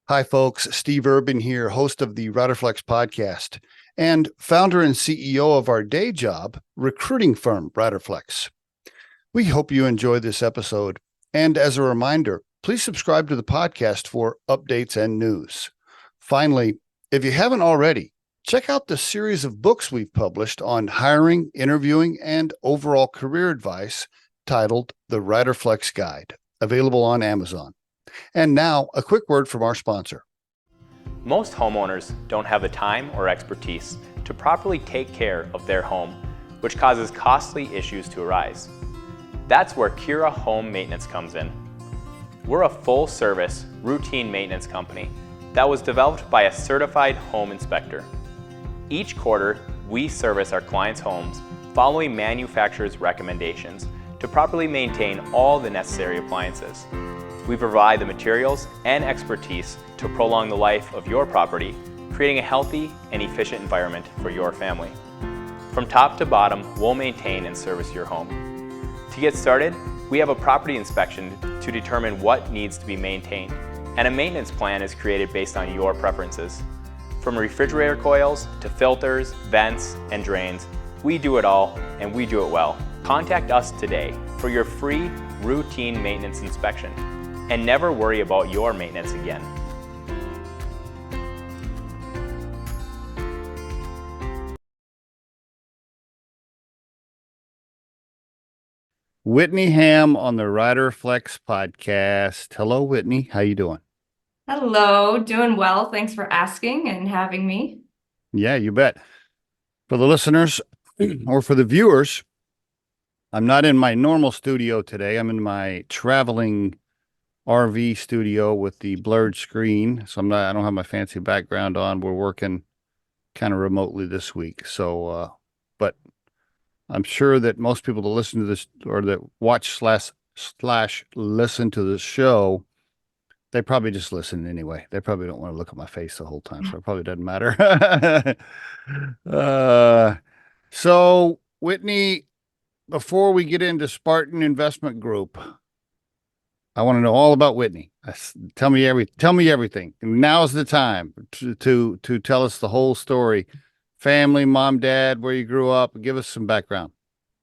Hi, folks. Steve Urban here, host of the Riderflex podcast and founder and CEO of our day job recruiting firm, Riderflex. We hope you enjoy this episode. And as a reminder, please subscribe to the podcast for updates and news. Finally, if you haven't already, check out the series of books we've published on hiring, interviewing, and overall career advice titled The Riderflex Guide, available on Amazon. And now, a quick word from our sponsor. Most homeowners don't have the time or expertise to properly take care of their home, which causes costly issues to arise. That's where Cura Home Maintenance comes in. We're a full-service, routine maintenance company that was developed by a certified home inspector. Each quarter, we service our clients' homes following manufacturer's recommendations to properly maintain all the necessary appliances. We provide the materials and expertise to prolong the life of your property, creating a healthy and efficient environment for your family. From top to bottom, we'll maintain and service your home. To get started, we have a property inspection to determine what needs to be maintained, and a maintenance plan is created based on your preferences. From refrigerator coils to filters, vents, and drains, we do it all, and we do it well. Contact us today for your free routine maintenance inspection, and never worry about your maintenance again. Whitney Hamm on the Riderflex podcast. Hello, Whitney. How you doing? Hello, doing well. Thanks for asking and having me. Yeah, you bet. For the listeners or for the viewers, I'm not in my normal studio today. I'm in my traveling RV studio with the blurred screen. So I don't have my fancy background on. We're working kind of remotely this week. So, but I'm sure that most people that listen to this or that watch slash listen to the show, they probably just listen anyway. They probably don't want to look at my face the whole time. So it probably doesn't matter. So Whitney, before we get into Spartan Investment Group, I want to know all about Whitney. Tell me everything. Now's the time to tell us the whole story. Family, mom, dad, where you grew up. Give us some background.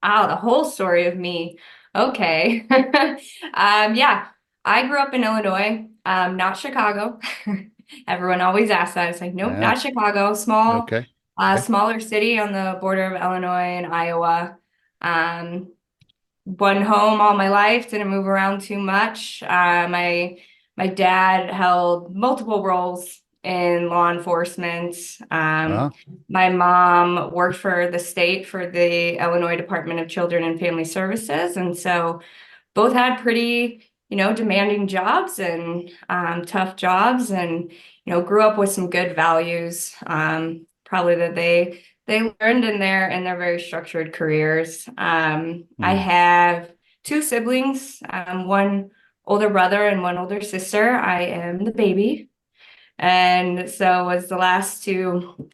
Oh, the whole story of me. Okay. Yeah, I grew up in Illinois, not Chicago. Everyone always asks that. It's like, nope, Yeah. not Chicago. Small, Okay. smaller city on the border of Illinois and Iowa. One home all my life, didn't move around too much. My dad held multiple roles in law enforcement. My mom worked for the state for the Illinois Department of Children and Family Services, and so both had pretty, demanding jobs and tough jobs, and grew up with some good values. Probably that they learned in their very structured careers. I have two siblings, one older brother and one older sister. I am the baby, and so was the last to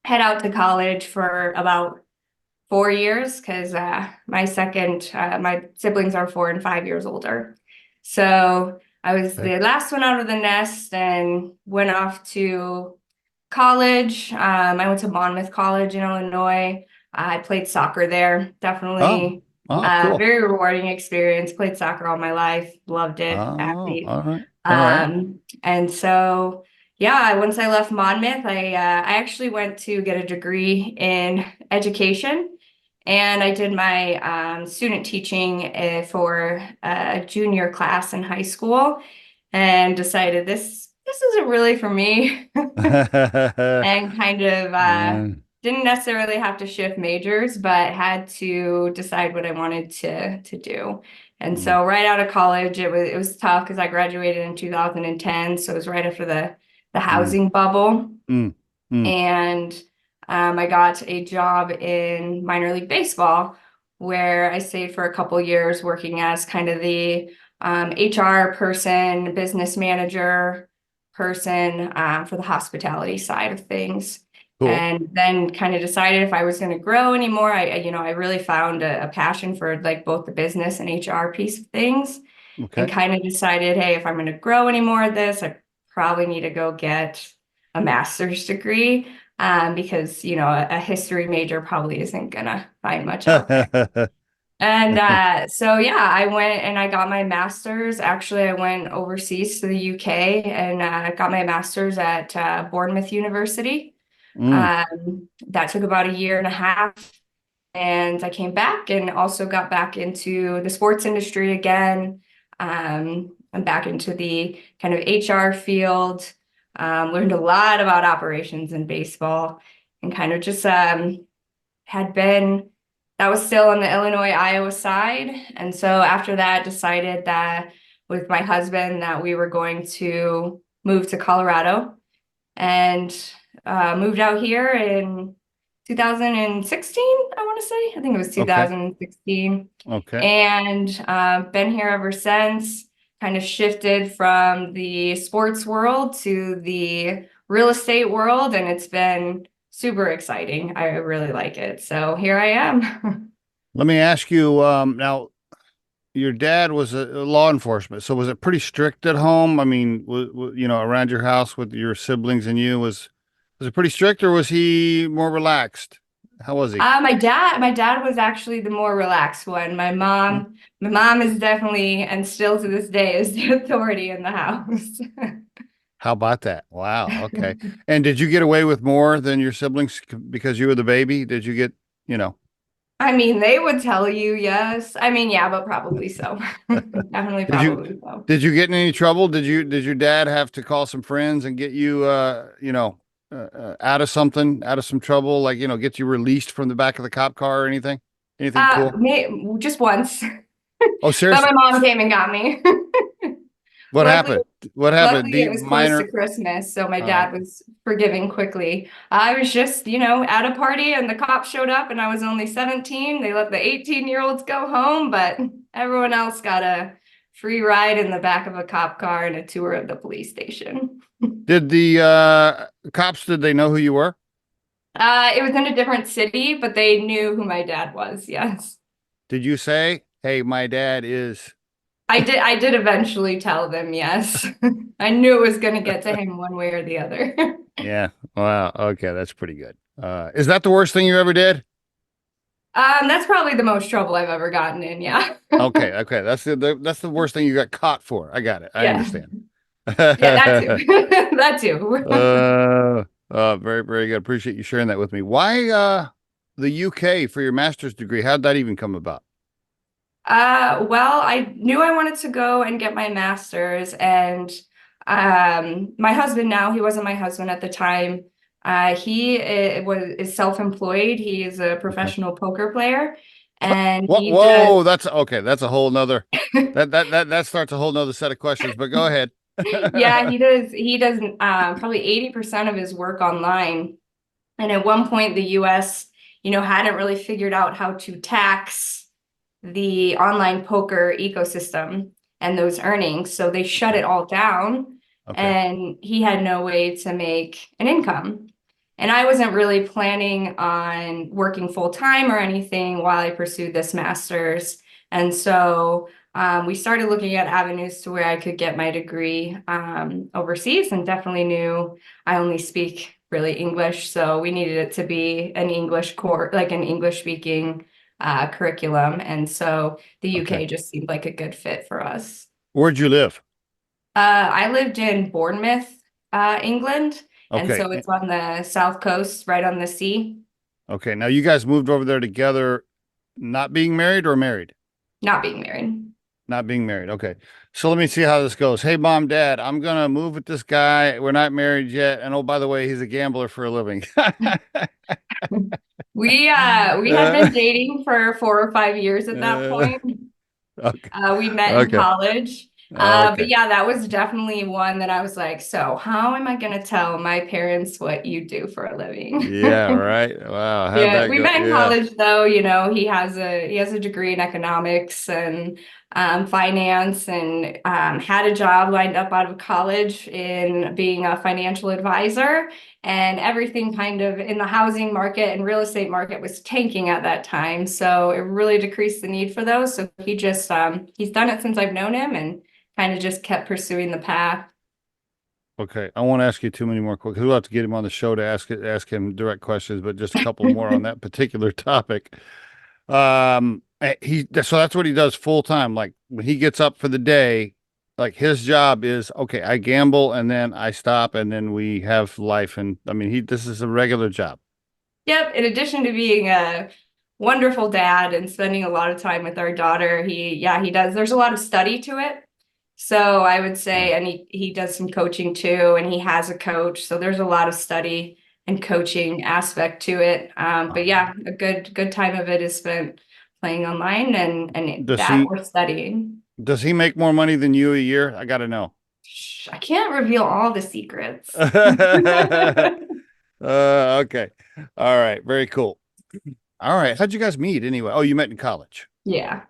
head out to college for about 4 years because my siblings are 4 and 5 years older. So I was the last one out of the nest and went off to college. I went to Monmouth College in Illinois. I played soccer there. Definitely Cool. very rewarding experience. Played soccer all my life. Loved it. Athlete. All right. And so, yeah, once I left Monmouth, I actually went to get a degree in education. And I did my student teaching for a junior class in high school and decided this isn't really for me. And kind of didn't necessarily have to shift majors, but had to decide what I wanted to do. And so right out of college, it was tough because I graduated in 2010. So it was right after the housing bubble. And I got a job in minor league baseball where I stayed for a couple years working as kind of the HR person, business manager person for the hospitality side of things. Cool. And then kind of decided if I was going to grow anymore, I really found a passion for like both the business and HR piece of things. And kind of decided, hey, if I'm going to grow any more of this, I probably need to go get a master's degree because, you know, a history major probably isn't gonna find much out there. And so, yeah, I went and I got my master's. Actually, I went overseas to the UK and got my master's at Bournemouth University. That took about a year and a half. And I came back and also got back into the sports industry again. I'm back into the kind of HR field. Learned a lot about operations in baseball and kind of just had been, that was still on the Illinois, Iowa side. And so after that, decided that with my husband that we were going to move to Colorado and moved out here in 2016, I want to say. I think it was 2016. Okay. And been here ever since, kind of shifted from the sports world to the real estate world, and it's been super exciting. I really like it. So here I am. Let me ask you, now, your dad was a law enforcement, so was it pretty strict at home? I mean, you know, around your house with your siblings and you, was it pretty strict, or was he more relaxed? How was he? My dad was actually the more relaxed one. My mom is definitely, and still to this day, is the authority in the house. How about that? Wow. Okay. And did you get away with more than your siblings because you were the baby? Did you get, you know? I mean, they would tell you yes. I mean, yeah, but probably so. Definitely, probably so. Did you get in any trouble? Did your dad have to call some friends and get you, you know, out of something, out of some trouble, like, you know, get you released from the back of the cop car or anything? Anything cool? Just once. Oh, But seriously? my mom came and got me. What Luckily, happened? What happened? luckily, it Deep was close to minor. Christmas, so my All right. dad was forgiving quickly. I was just, you know, at a party and the cops showed up and I was only 17. They let the 18-year-olds go home, but everyone else got a free ride in the back of a cop car and a tour of the police station. Did the cops, did they know who you were? It was in a different city, but they knew who my dad was, yes. Did you say, "Hey, my dad is"? I did eventually tell them yes. I knew it was going to get to him one way or the other. Yeah. Wow. Okay, that's pretty good. Is that the worst thing you ever did? That's probably the most trouble I've ever gotten in, yeah. Okay. Okay. That's the worst thing you got caught for. I got it. I Yeah. understand. Yeah, that too. That too. Very, very good. Appreciate you sharing that with me. Why the UK for your master's degree? How'd that even come about? Well, I knew I wanted to go and get my master's, and my husband now, he wasn't my husband at the time. He is self-employed. He is a Okay. professional poker player, and What? he does. Whoa, that's okay. That's a whole nother that starts a whole nother set of questions, but go ahead. Yeah, he does probably 80% of his work online. And at one point, the US, you know, hadn't really figured out how to tax the online poker ecosystem and those earnings. So they shut it all down, Okay. and he had no way to make an income. And I wasn't really planning on working full time or anything while I pursued this master's. And so we started looking at avenues to where I could get my degree overseas, and definitely knew I only speak really English. So we needed it to be an English course, like an English speaking curriculum. And so the Okay. UK just seemed like a good fit for us. Where'd you live? I lived in Bournemouth, England. And Okay. so it's on the south coast, right on the sea. Okay. Now you guys moved over there together, not being married or married? Not being married. Not being married. Okay. So let me see how this goes. Hey, mom, dad, I'm gonna move with this guy. We're not married yet. And oh, by the way, he's a gambler for a living. We had been dating for 4 or 5 years at that uh, point. okay. We met in Okay. college. But Okay. yeah, that was definitely one that I was like, so how am I going to tell my parents what you do for a living? Yeah, right. Wow. How'd Yeah, that we go? met in Yeah. college though, you know, he has a degree in economics and finance, and had a job lined up out of college in being a financial advisor, and everything kind of in the housing market and real estate market was tanking at that time. So it really decreased the need for those. So he's done it since I've known him and kind of just kept pursuing the path. Okay, I won't ask you too many more questions. We'll have to get him on the show to ask him direct questions, but just a couple more on that particular topic. So that's what he does full time. Like when he gets up for the day, like his job is okay, I gamble and then I stop and then we have life. And I mean, this is a regular job. Yep. In addition to being a wonderful dad and spending a lot of time with our daughter, he does. There's a lot of study to it. So I would say, and he does some coaching too, and he has a coach. So there's a lot of study and coaching aspect to it. But yeah, a good time of it is spent playing online and Does that he or studying. does he make more money than you a year? I gotta know. Shh, I can't reveal all the secrets. Okay. All right. Very cool. All right. How'd you guys meet anyway? Oh, you met in college. Yeah.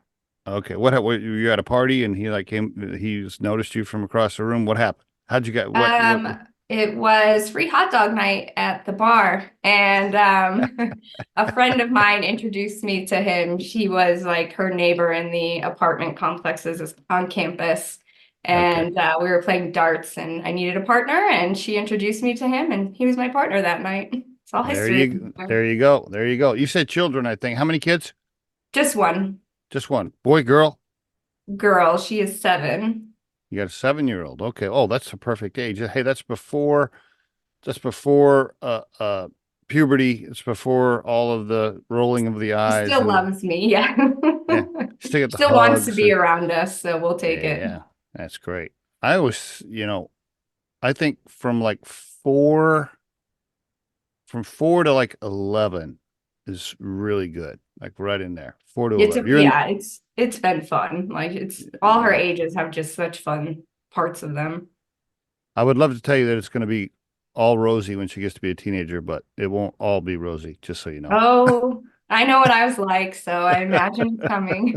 Okay. What you at a party and he like he's noticed you from across the room. What happened? How'd you get what? It was free hot dog night at the bar, and a friend of mine introduced me to him. She was like her neighbor in the apartment complexes on campus, Okay. and we were playing darts, and I needed a partner, and she introduced me to him, and he was my partner that night. It's all history. There you go. There you go. You said children, I think. How many kids? Just one Just one. Boy, girl? girl. She is 7. You got a 7-year-old. Okay. Oh, that's the perfect age. Hey, that's before puberty. It's before all of the rolling of the She eyes still and loves me. Yeah. yeah, still get the Still wants to hugs be and around us, so we'll take it. yeah, that's great. I always, I think from four to like 11 is really good. Like right in there. 4 to 11. It's been fun. Like it's all her ages have just such fun parts of them. I would love to tell you that it's going to be all rosy when she gets to be a teenager, but it won't all be rosy, just so you know. Oh, I know what I was like, so I imagine it's coming.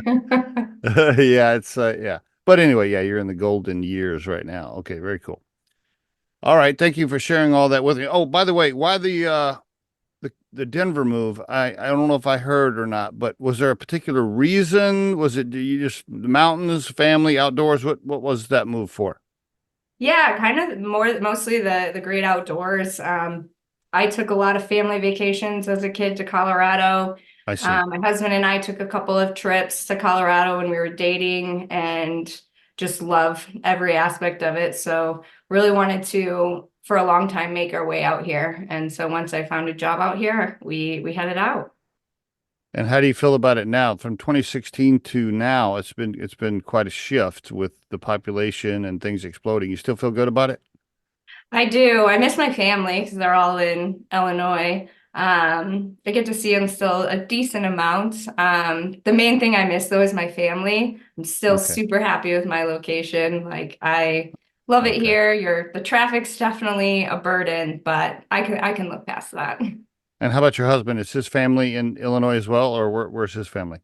Yeah, yeah. But anyway, yeah, you're in the golden years right now. Okay, very cool. All right, thank you for sharing all that with me. Oh, by the way, why the Denver move? I don't know if I heard or not, but was there a particular reason? Was it you just the mountains, family, outdoors? What was that move for? Yeah, kind of mostly the great outdoors. I took a lot of family vacations as a kid to Colorado. I see. My husband and I took a couple of trips to Colorado when we were dating and just love every aspect of it. So really wanted to, for a long time, make our way out here. And so once I found a job out here, we headed out. And how do you feel about it now? From 2016 to now, it's been quite a shift with the population and things exploding. You still feel good about it? I do. I miss my family because they're all in Illinois. I get to see them still a decent amount. The main thing I miss though is my family. I'm still Okay. super happy with my location. Like I love it Okay. here. The traffic's definitely a burden, but I can look past that. And how about your husband? Is his family in Illinois as well, or where's his family?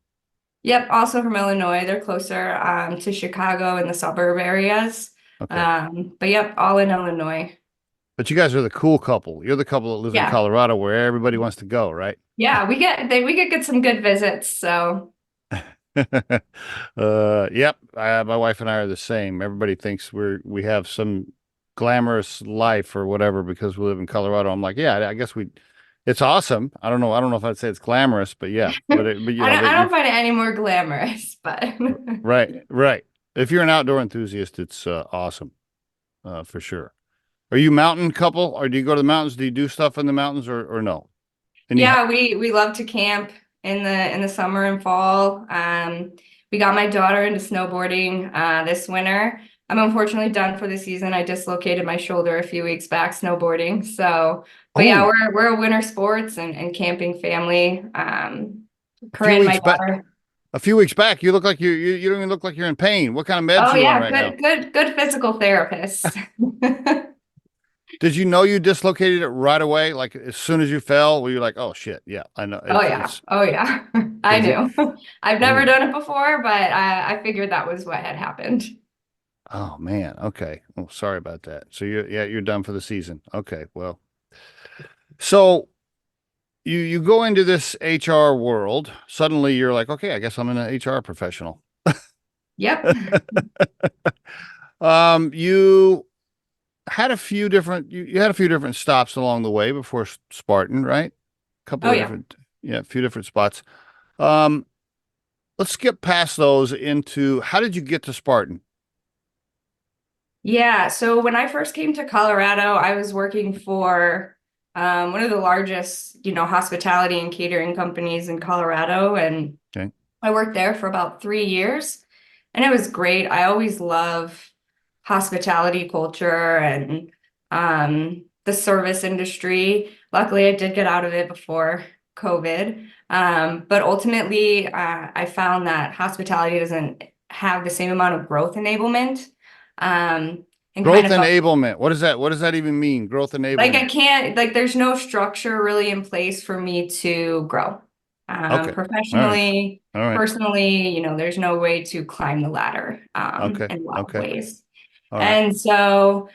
Yep, also from Illinois. They're closer to Chicago and the suburb areas. Okay. But yep, all in Illinois. But you guys are the cool couple. You're the couple that lives in Yeah. Colorado where everybody wants to go, right? Yeah, we get some good visits, so Yep. My wife and I are the same. Everybody thinks we have some glamorous life or whatever because we live in Colorado. I'm like, yeah, I guess it's awesome. I don't know. I don't know if I'd say it's glamorous, but yeah, but I don't find it any more glamorous, but right, right. If you're an outdoor enthusiast, it's awesome, for sure. Are you mountain couple, or do you go to the mountains? Do you do stuff in the mountains, or no? yeah, we love to camp in the summer and fall. We got my daughter into snowboarding this winter. I'm unfortunately done for the season. I dislocated my shoulder a few weeks back snowboarding. So, but yeah, Oh, we're a winter sports and camping family. a few Corinne, my weeks back. daughter. A few weeks back, you look like you don't even look like you're in pain. What kind of meds Oh you on yeah, right now? good physical therapist. Did you know you dislocated it right away? Like as soon as you fell, were you like, oh shit, yeah, I know. Oh yeah. Oh yeah. I Is it? knew. I've never Oh, done it before, but I figured that was what had happened. oh man. Okay. Oh, sorry about that. So you're done for the season. Okay. Well, so you go into this HR world. Suddenly you're like, okay, I guess I'm an HR professional. Yep. You had a few different you had a few different stops along the way before Spartan, right? A couple Oh of yeah. different, yeah, a few different spots. Um, let's skip past those into how did you get to Spartan? Yeah, so when I first came to Colorado, I was working for one of the largest, hospitality and catering companies in Colorado, and Okay. I worked there for about 3 years, and it was great. I always love hospitality culture and the service industry. Luckily, I did get out of it before COVID, but ultimately, I found that hospitality doesn't have the same amount of growth enablement. And kind Growth of felt enablement. What does that even mean? Growth like I enablement. can't, like, there's no structure really in place for me to grow. Okay. All right. Professionally, All right. personally, there's no way to climb the ladder, Okay. in a lot of Okay. ways. All right. And so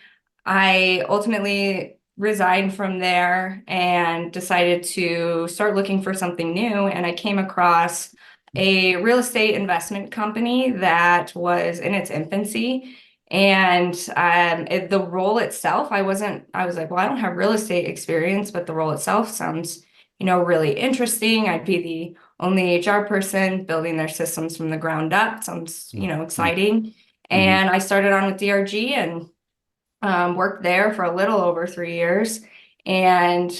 I ultimately resigned from there and decided to start looking for something new. And I came across a real estate investment company that was in its infancy. And the role itself, I was like, well, I don't have real estate experience, but the role itself sounds, really interesting. I'd be the only HR person building their systems from the ground up. Sounds, Mm-hmm. exciting. Mm-hmm. And I started on with DRG and worked there for a little over 3 years. And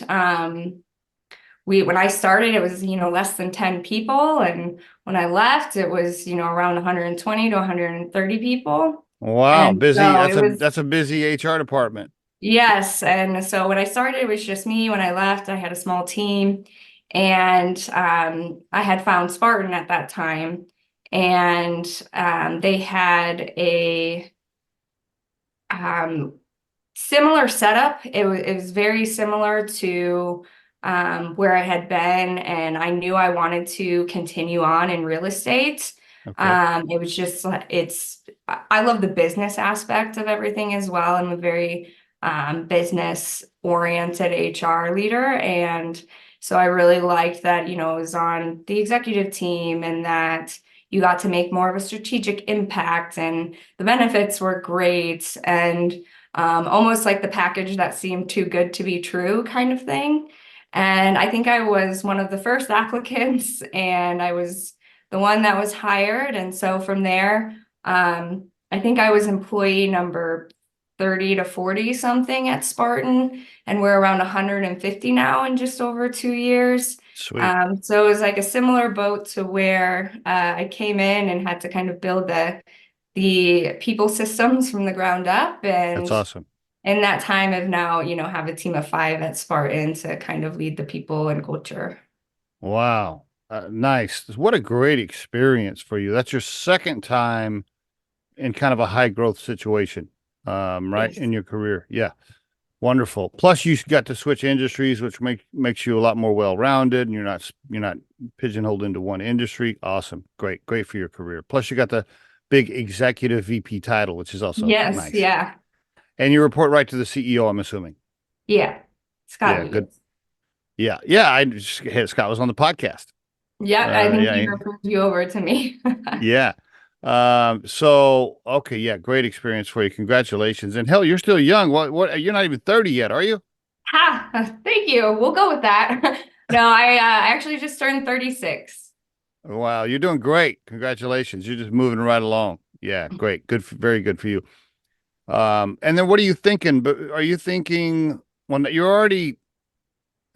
when I started, it was, less than 10 people. And when I left, it was, around 120 to 130 people. Wow, And busy. so it was, That's a busy HR department. yes. And so when I started, it was just me. When I left, I had a small team. And I had found Spartan at that time. And they had a um, similar setup. It was very similar to where I had been, and I knew I wanted to continue on in real estate. Okay. It was just I love the business aspect of everything as well. I'm a very business oriented HR leader, and so I really liked that, it was on the executive team and that you got to make more of a strategic impact, and the benefits were great, and almost like the package that seemed too good to be true kind of thing. And I think I was one of the first applicants, and I was the one that was hired. And so from there, I think I was employee number 30 to 40 something at Spartan, and we're around 150 now in just over 2 years. Sweet. So it was like a similar boat to where I came in and had to kind of build the people systems from the ground up. That's And awesome. in that time of now, have a team of 5 at Spartan to kind of lead the people and culture. Wow. Nice. What a great experience for you. That's your second time in kind of a high growth situation, right, Yes. in your career. Yeah. Wonderful. Plus, you got to switch industries, which makes you a lot more well-rounded, and you're not pigeonholed into one industry. Awesome. Great. Great for your career. Plus, you got the big executive VP title, which is also Yes. nice. Yeah. And you report right to the CEO, I'm assuming. Yeah. Scott Yeah. Good. Wiggins. Yeah. Yeah. Scott was on the podcast. Yeah. I think Yeah. he referred you over to me. Yeah. So okay, yeah, great experience for you. Congratulations. And hell, you're still young. You're not even 30 yet, are you? Ha! Thank you. We'll go with that. No, I actually just turned 36. Wow, you're doing great. Congratulations. You're just moving right along. Yeah, great. Very good for you. And then what are you thinking? But are you thinking when you're already,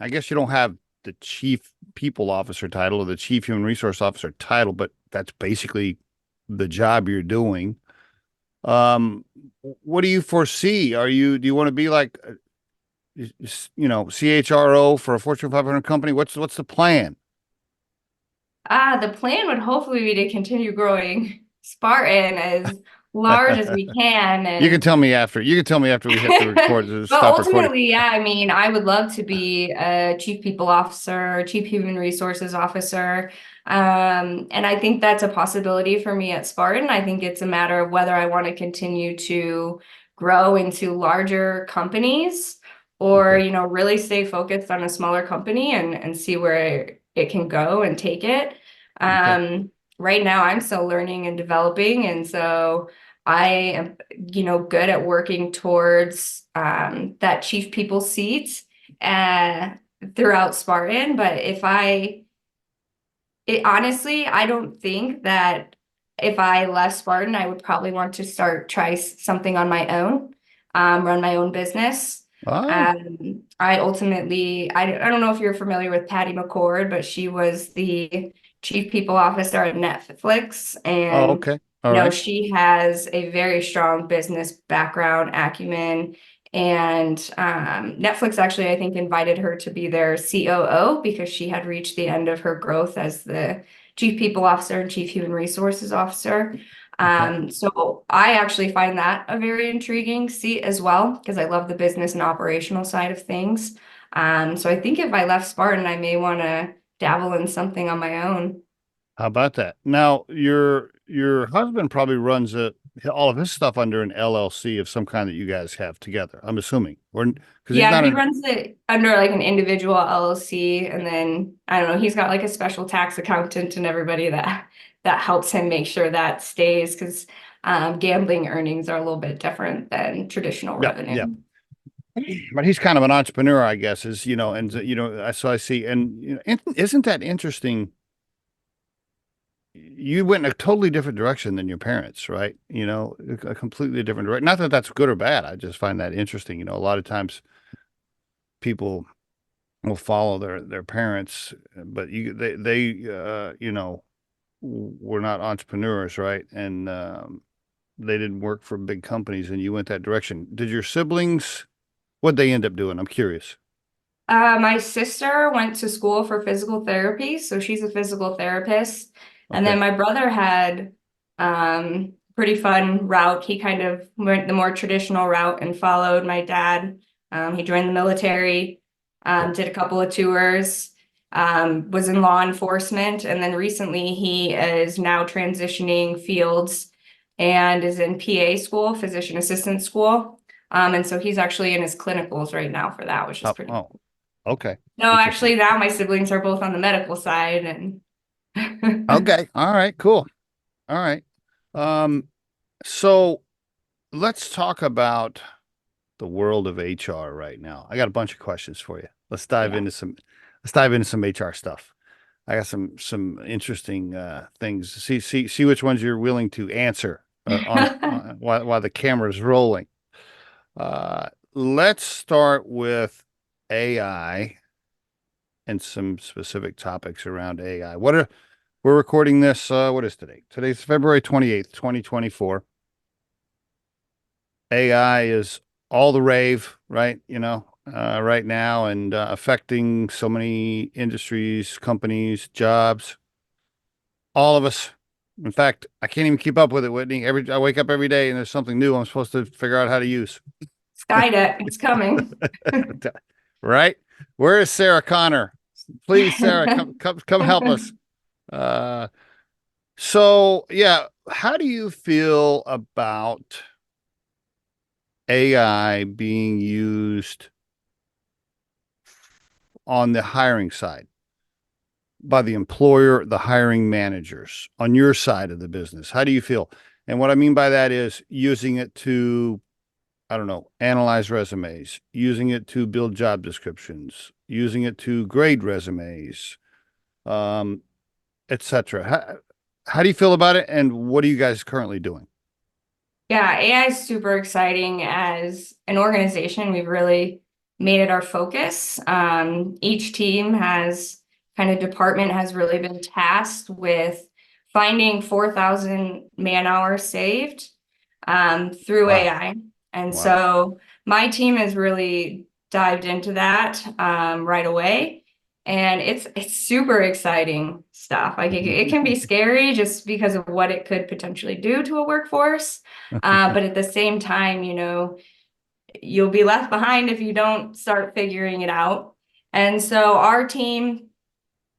I guess you don't have the chief people officer title or the chief human resource officer title, but that's basically the job you're doing. Um, what do you foresee? Do you want to be like, CHRO for a Fortune 500 company? What's the plan? The plan would hopefully be to continue growing Spartan as large as we can. You can And tell me after. You can tell me after we hit the record. but Stop recording. ultimately, yeah, I mean, I would love to be a chief people officer, chief human resources officer. And I think that's a possibility for me at Spartan. I think it's a matter of whether I want to continue to grow into larger companies or, Okay. really stay focused on a smaller company and see where it can go and take it. Okay. Right now, I'm still learning and developing. And so I am, good at working towards that chief people seat throughout Spartan. But honestly, I don't think that if I left Spartan, I would probably want to try something on my own, run my own business. Oh, I ultimately, I don't know if you're familiar with Patty McCord, but she was the chief people officer at Netflix. oh, And, okay. All right. she has a very strong business background, acumen. And Netflix actually, I think, invited her to be their COO because she had reached the end of her growth as the chief people officer and chief human resources officer. Okay. So I actually find that a very intriguing seat as well, because I love the business and operational side of things. So I think if I left Spartan, I may want to dabble in something on my own. How about that? Now, your husband probably runs all of his stuff under an LLC of some kind that you guys have together. I'm assuming, or because he's Yeah, not he an. runs it under like an individual LLC, and then I don't know, he's got like a special tax accountant and everybody that helps him make sure that stays because gambling earnings are a little bit different than traditional Yeah, yeah. revenue. But he's kind of an entrepreneur, I guess, and so I see, and isn't that interesting? You went in a totally different direction than your parents, right? A completely different direction. Not that that's good or bad. I just find that interesting. A lot of times people will follow their parents, but were not entrepreneurs, right? And they didn't work for big companies, and you went that direction. Did your siblings? What'd they end up doing? I'm curious. My sister went to school for physical therapy, so she's a physical therapist. And Okay. then my brother had pretty fun route. He kind of went the more traditional route and followed my dad. He joined the military, Cool. did a couple of tours, was in law enforcement, and then recently he is now transitioning fields and is in PA school, physician assistant school. And so he's actually in his clinicals right now for that, which is pretty Oh, okay. no, Interesting. actually, now my siblings are both on the medical side, and Okay. All right. Cool. All right. Um, so let's talk about the world of HR right now. I got a bunch of questions for you. yeah. Let's dive into some HR stuff. I got some interesting things. See which ones you're willing to answer while the camera's rolling. Let's start with AI and some specific topics around AI. We're recording this what is today? Today's February 28th, 2024. AI is all the rave, right? Right now and affecting so many industries, companies, jobs, all of us. In fact, I can't even keep up with it, Whitney. I wake up every day and there's something new I'm supposed to figure out how to use. Skynet, it's coming. Right? Where is Sarah Connor? Please, Sarah, come help us. Uh, so yeah, how do you feel about AI being used on the hiring side by the employer, the hiring managers on your side of the business? How do you feel? And what I mean by that is using it to, I don't know, analyze resumes, using it to build job descriptions, using it to grade resumes, um, etc. How do you feel about it? And what are you guys currently doing? Yeah, AI is super exciting. As an organization, we've really made it our focus. Each team department has really been tasked with finding 4,000 man hours saved through Wow. AI. And Wow. so my team has really dived into that right away. And it's super exciting stuff. Like it can be scary just because of what it could potentially do to a workforce. But at the same time, you'll be left behind if you don't start figuring it out. And so our team,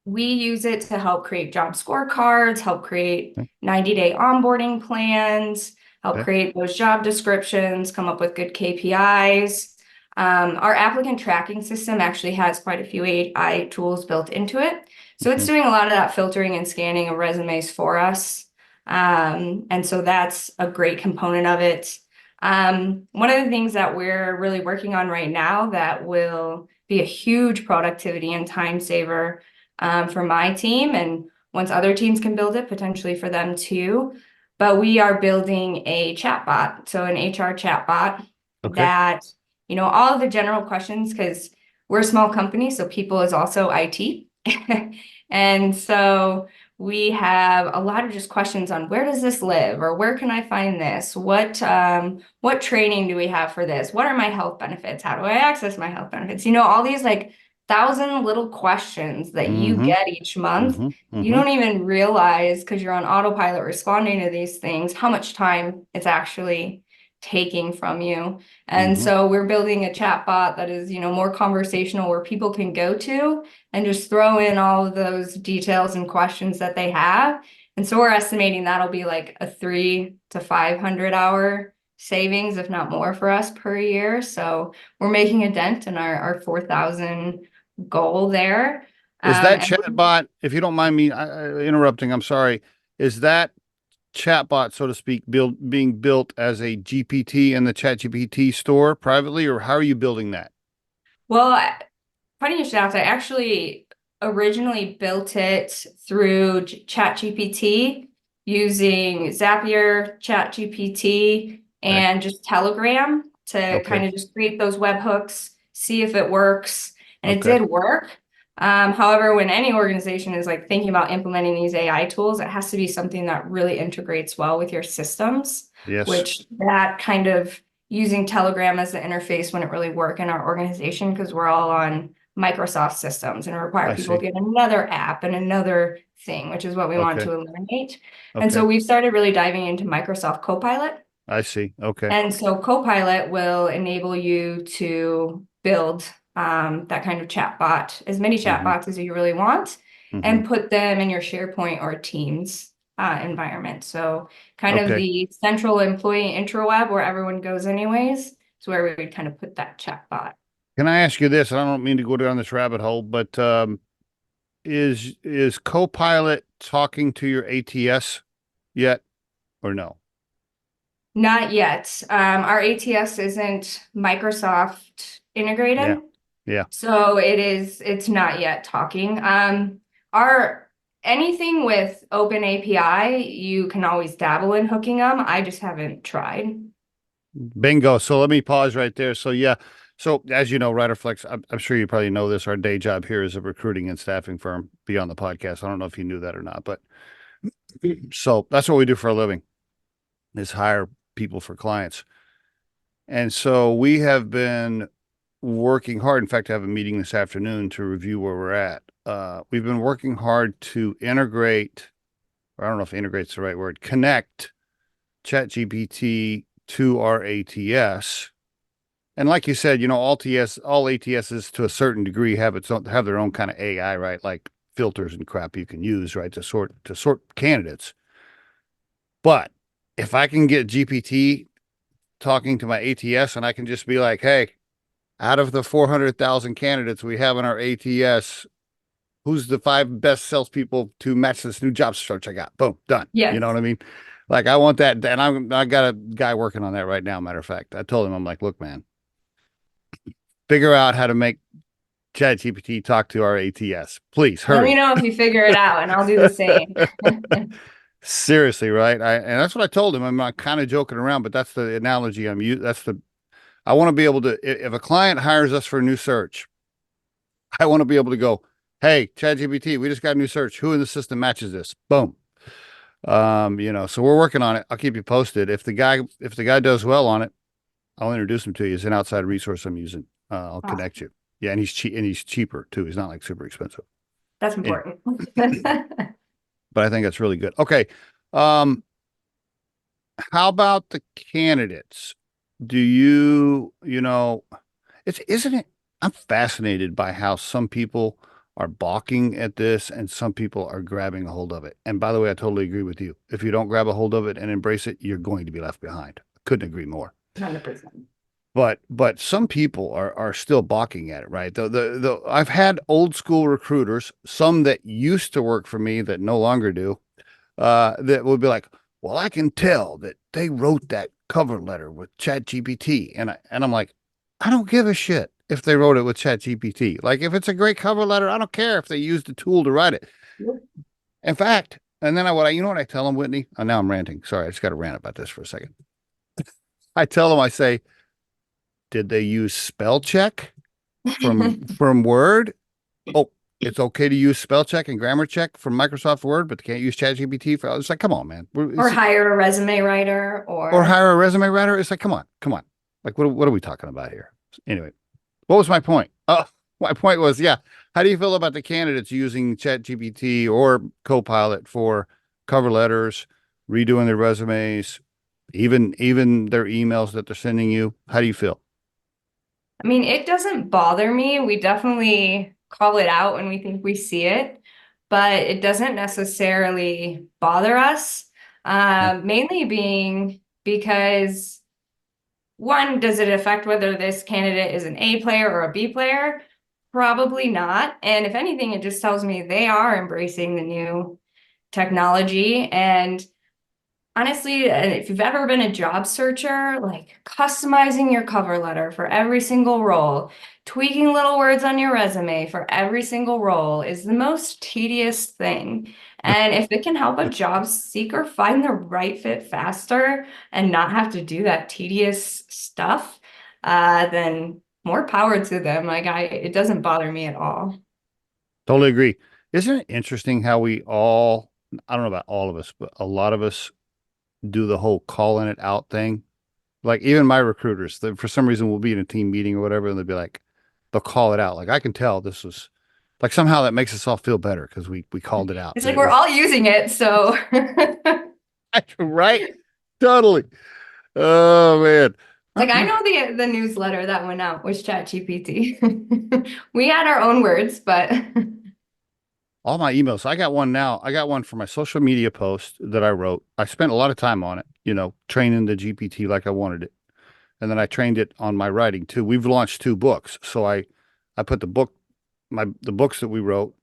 we use it to help create job scorecards, help create 90-day onboarding plans, help Okay. create those job descriptions, come up with good KPIs. Our applicant tracking system actually has quite a few AI tools built into it. So it's Mhm. doing a lot of that filtering and scanning of resumes for us. And so that's a great component of it. One of the things that we're really working on right now that will be a huge productivity and time saver for my team, and once other teams can build it, potentially for them too. But we are building a chatbot, so an HR chatbot that, all of the general questions, because we're a small company, so people is also IT. And so we have a lot of just questions on where does this live, or where can I find this? What training do we have for this? What are my health benefits? How do I access my health benefits? All these like 1,000 little questions that you get each month. You don't even realize, because you're on autopilot responding to these things, how much time it's actually taking from you. And so we're building a chat bot that is, more conversational, where people can go to and just throw in all of those details and questions that they have. And so we're estimating that'll be like a 300 to 500 hour savings, if not more, for us per year. So we're making a dent in our 4,000 goal there. Is that chatbot, if you don't mind me interrupting, I'm sorry, is that chatbot, so to speak, being built as a GPT in the ChatGPT store privately, or how are you building that? Well, funny you should ask. I actually originally built it through ChatGPT using Zapier, ChatGPT, and just Telegram to kind of just create those webhooks, see if it works. And it did work. However, when any organization is like thinking about implementing these AI tools, it has to be something that really integrates well with your systems. Yes. Which that kind of using Telegram as the interface wouldn't really work in our organization, because we're all on Microsoft systems and require people to get another app and another thing, which is what we want to eliminate. And so we've started really diving into Microsoft Copilot. I see. Okay. And so Copilot will enable you to build that kind of chatbot, as many chatbots as you really want, and put them in your SharePoint or Teams environment. So kind of the central employee intraweb where everyone goes anyways, is where we would kind of put that chatbot. Can I ask you this? I don't mean to go down this rabbit hole, but is Copilot talking to your ATS yet, or no? Not yet. Our ATS isn't Microsoft integrated. Yeah. So it's not yet talking. Anything with open API, you can always dabble in hooking them. I just haven't tried. Bingo. So let me pause right there. So yeah. So as you know, Riderflex, I'm sure you probably know this. Our day job here is a recruiting and staffing firm beyond the podcast. I don't know if you knew that or not, but so that's what we do for a living, is hire people for clients. And so we have been working hard. In fact, I have a meeting this afternoon to review where we're at. We've been working hard to integrate, or I don't know if integrate's the right word, connect ChatGPT to our ATS. And like you said, all ATSs to a certain degree have their own kind of AI, right? Like filters and crap you can use, right, to sort candidates. But if I can get GPT talking to my ATS, and I can just be like, hey, out of the 400,000 candidates we have in our ATS, who's the 5 best salespeople to match this new job search I got? Boom, done. Yeah. You know what I mean? Like, I want that. And I got a guy working on that right now. Matter of fact, I told him, I'm like, look, man, figure out how to make ChatGPT talk to our ATS. Please hurry. Let me know if you figure it out, and I'll do the same. Seriously, right? And that's what I told him. I'm not kind of joking around, but that's the analogy I'm using. I want to be able to, if a client hires us for a new search, I want to be able to go, hey, ChatGPT, we just got a new search. Who in the system matches this? Boom. So we're working on it. I'll keep you posted. If the guy does well on it, I'll introduce him to you. It's an outside resource I'm using. I'll connect you. Yeah. And he's cheaper too. He's not like super expensive. That's important. But I think that's really good. Okay. How about the candidates? Do isn't it? I'm fascinated by how some people are balking at this and some people are grabbing a hold of it. And by the way, I totally agree with you. If you don't grab a hold of it and embrace it, you're going to be left behind. Couldn't agree more. 100%. But some people are still balking at it, right? I've had old school recruiters, some that used to work for me that no longer do, that would be like, well, I can tell that they wrote that cover letter with ChatGPT. And I'm like, I don't give a shit if they wrote it with ChatGPT. Like, if it's a great cover letter, I don't care if they used the tool to write it. In fact, and then you know what I tell them, Whitney? Oh, now I'm ranting. Sorry, I just got to rant about this for a second. I tell them, I say, did they use spell check from Word? Oh, it's okay to use spell check and grammar check from Microsoft Word, but they can't use ChatGPT for. It's like, come on, man. Or hire a resume writer, Or hire a resume writer. It's like, come on. Like, what are we talking about here? Anyway, what was my point? My point was, yeah. How do you feel about the candidates using ChatGPT or Copilot for cover letters, redoing their resumes, even their emails that they're sending you? How do you feel? I mean, it doesn't bother me. We definitely call it out when we think we see it, but it doesn't necessarily bother us. Mainly being because one, does it affect whether this candidate is an A player or a B player? Probably not. And if anything, it just tells me they are embracing the new technology. And honestly, if you've ever been a job searcher, like customizing your cover letter for every single role, tweaking little words on your resume for every single role is the most tedious thing. And if it can help a job seeker find the right fit faster and not have to do that tedious stuff, then more power to them. It doesn't bother me at all. Totally agree. Isn't it interesting how we all, I don't know about all of us, but a lot of us do the whole calling it out thing. Like, even my recruiters, for some reason, we'll be in a team meeting or whatever, and they'll be like, they'll call it out. Like, I can tell this was like, somehow that makes us all feel better because we called it out. It's like we're all using it, so right? Totally. Oh man. like I know the newsletter that went out was ChatGPT. We had our own words, but All my emails. I got one now. I got one for my social media post that I wrote. I spent a lot of time on it, training the GPT like I wanted it. And then I trained it on my writing too. We've launched 2 books. So I put the books that we wrote,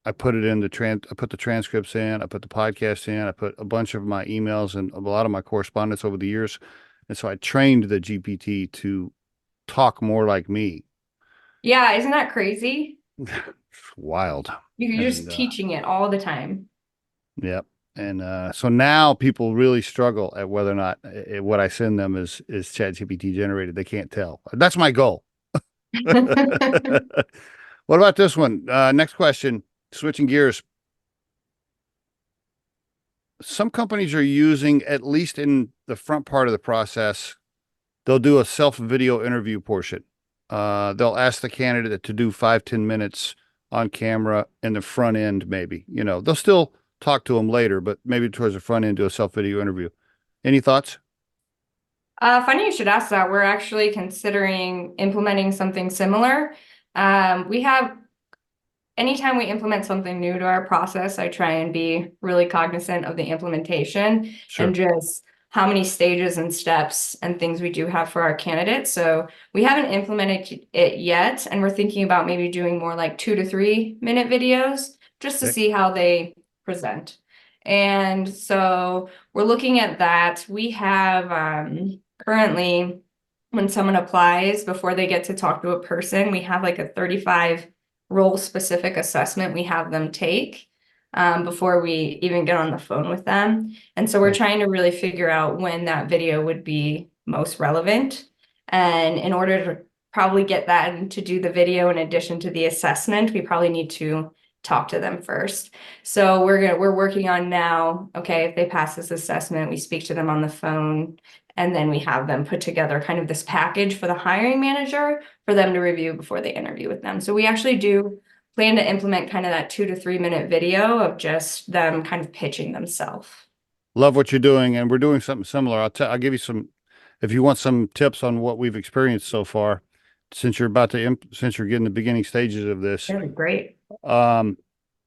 I put it in I put the transcripts in, I put the podcast in, I put a bunch of my emails and a lot of my correspondence over the years. And so I trained the GPT to talk more like me. yeah, isn't that crazy? It's wild. You're just teaching it all the time. Yep. And so now people really struggle at whether or not what I send them is ChatGPT generated. They can't tell. That's my goal. What about this one? Next question, switching gears. Some companies are using, at least in the front part of the process, they'll do a self-video interview portion. They'll ask the candidate to do 5-10 minutes on camera in the front end, maybe. They'll still talk to them later, but maybe towards the front end, do a self-video interview. Any thoughts? Funny you should ask that. We're actually considering implementing something similar. Anytime we implement something new to our process, I try and be really cognizant of the implementation and just how many stages and steps and things we do have for our candidates. So we haven't implemented it yet, and we're thinking about maybe doing more like 2 to 3 minute videos just to see how they present. And so we're looking at that. We have currently, when someone applies, before they get to talk to a person, we have like a 35 role specific assessment we have them take before we even get on the phone with them. And so we're trying to really figure out when that video would be most relevant. And in order to probably get that to do the video in addition to the assessment, we probably need to talk to them first. So we're working on now, okay, if they pass this assessment, we speak to them on the phone, and then we have them put together kind of this package for the hiring manager for them to review before they interview with them. So we actually do plan to implement kind of that 2 to 3 minute video of just them kind of pitching themselves. Love what you're doing, and we're doing something similar. I'll give you some, if you want some tips on what we've experienced so far, since you're getting the beginning stages of this. That'd be great.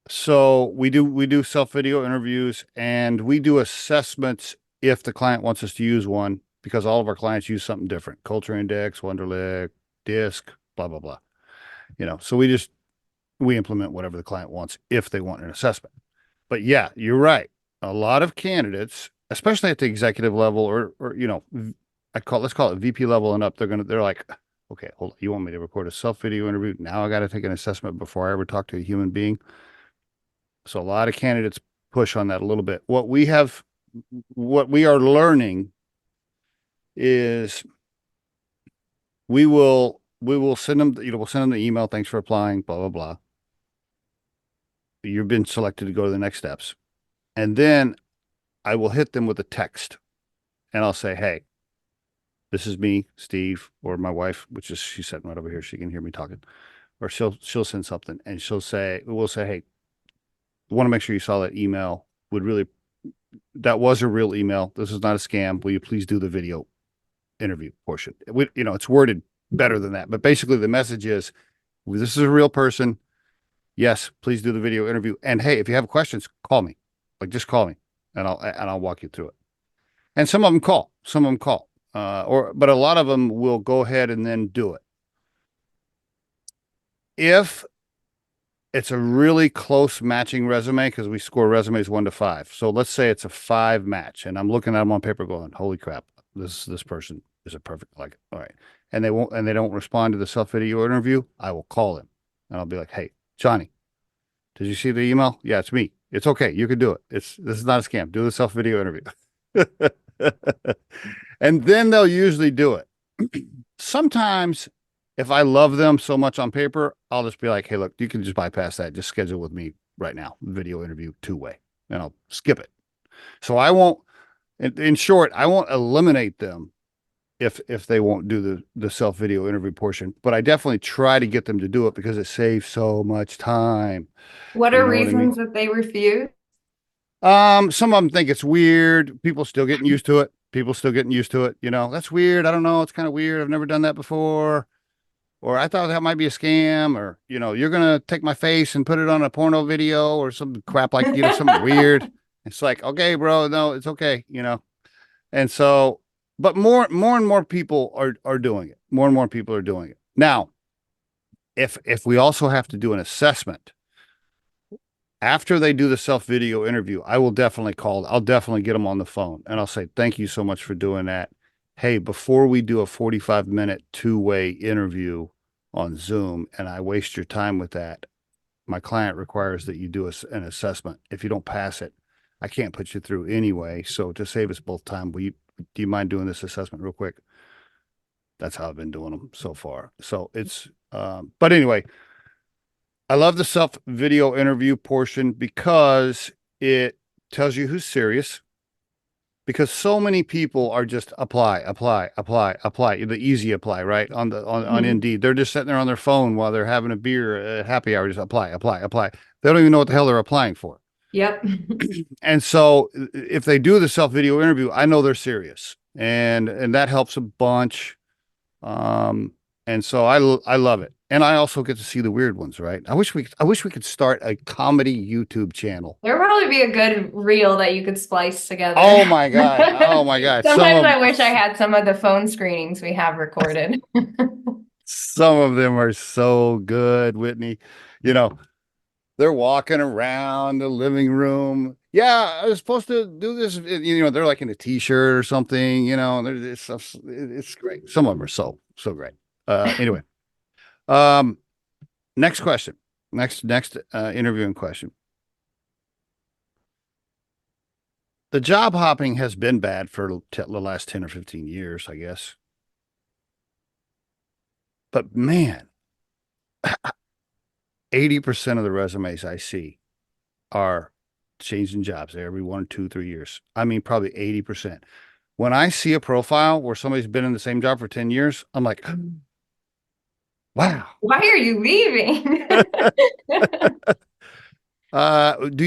So we do self-video interviews, and we do assessments if the client wants us to use one, because all of our clients use something different: Culture Index, Wonderlic, DISC, blah, blah, blah. So we implement whatever the client wants if they want an assessment. But yeah, you're right. a lot of candidates, especially at the executive level or let's call it VP level and up, they're like, okay, hold on, you want me to record a self-video interview? Now I got to take an assessment before I ever talk to a human being. So a lot of candidates push on that a little bit. What we are learning is we will send them, we'll send them the email. Thanks for applying, blah, blah, blah. You've been selected to go to the next steps. And then I will hit them with a text and I'll say, hey, this is me, Steve, or my wife, which is, she's sitting right over here. She can hear me talking, or she'll send something and we'll say, hey, want to make sure you saw that email. That was a real email. This is not a scam. Will you please do the video interview portion? It's worded better than that, but basically the message is, this is a real person. Yes, please do the video interview. And hey, if you have questions, call me. Just call me and I'll walk you through it. And some of them call, but a lot of them will go ahead and then do it. If it's a really close matching resume, because we score resumes 1 to 5. So let's say it's a 5 match and I'm looking at them on paper going, holy crap, this person is a perfect, all right. And they don't respond to the self-video interview. I will call them and I'll be like, hey, Johnny, did you see the email? Yeah, it's me. It's okay. You can do it. This is not a scam. Do the self-video interview. And then they'll usually do it. Sometimes if I love them so much on paper, I'll just be like, hey, look, you can just bypass that. Just schedule with me right now. Video interview 2-way, and I'll skip it. So I won't, in short, I won't eliminate them if they won't do the self-video interview portion, but I definitely try to get them to do it because it saves so much time. What are reasons that they refuse? Some of them think it's weird. People still getting used to it. That's weird. I don't know. It's kind of weird. I've never done that before. Or I thought that might be a scam, or, you're going to take my face and put it on a porno video or some crap like, something weird. It's like, okay, bro, no, it's okay. And so, but more and more people are doing it. More and more people are doing it. Now, if we also have to do an assessment after they do the self-video interview, I'll definitely get them on the phone and I'll say, thank you so much for doing that. Hey, before we do a 45-minute 2-way interview on Zoom and I waste your time with that, my client requires that you do an assessment. If you don't pass it, I can't put you through anyway. So to save us both time, do you mind doing this assessment real quick? That's how I've been doing them so far. So it's, but anyway, I love the self-video interview portion because it tells you who's serious. Because so many people are just apply, the easy apply, right? On Indeed. They're just sitting there on their phone while they're having a beer at happy hour, just apply. They don't even know what the hell they're applying for. Yep. And so if they do the self-video interview, I know they're serious. And that helps a bunch. And so I love it. And I also get to see the weird ones, right? I wish we could start a comedy YouTube channel. There would probably be a good reel that you could splice together. Oh my God. Sometimes I wish I had some of the phone screenings we have recorded. Some of them are so good, Whitney. They're walking around the living room. Yeah, I was supposed to do this. They're like in a t-shirt or something, it's great. Some of them are so great. Anyway. Next question. Next interviewing question. The job hopping has been bad for the last 10 or 15 years, I guess. But man, 80% of the resumes I see are changing jobs every 1, 2, 3 years. I mean, probably 80%. When I see a profile where somebody's been in the same job for 10 years, I'm like, wow. Why are you leaving?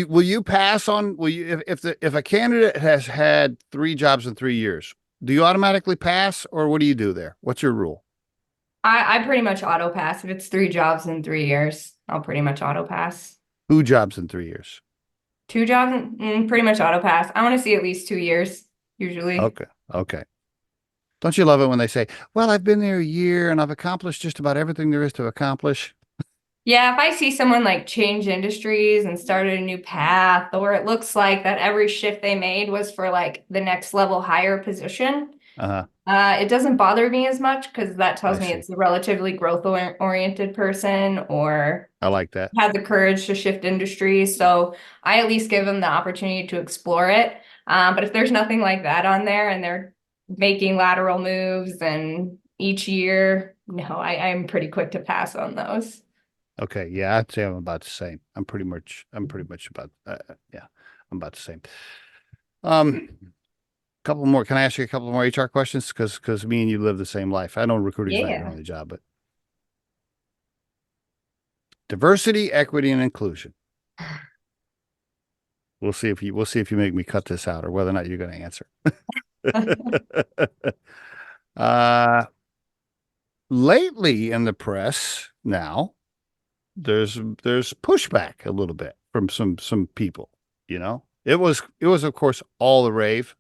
Will you pass on, if a candidate has had 3 jobs in 3 years, do you automatically pass or what do you do there? What's your rule? I pretty much auto pass. If it's 3 jobs in 3 years, I'll pretty much auto pass. 2 jobs in 3 years. 2 jobs, pretty much auto pass. I want to see at least 2 years, usually. Okay. Don't you love it when they say, well, I've been there a year and I've accomplished just about everything there is to accomplish? Yeah, if I see someone like change industries and started a new path, or it looks like that every shift they made was for like the next level higher position, Uh-huh. it doesn't bother me as much because that I tells me see. it's a relatively growth oriented person or I like that. has the courage to shift industries. So I at least give them the opportunity to explore it. But if there's nothing like that on there and they're making lateral moves and each year, no, I'm pretty quick to pass on those. Okay. Yeah, I'd say I'm about the same. I'm pretty much about, yeah, I'm about the same. Um, couple more. Can I ask you a couple more HR questions? Because me and you live the same life. I know recruiting's not your Yeah. only job, but diversity, equity, and inclusion. We'll see if you make me cut this out or whether or not you're going to answer. uh, lately in the press now, there's pushback a little bit from some people. You know, it was of course all the rave,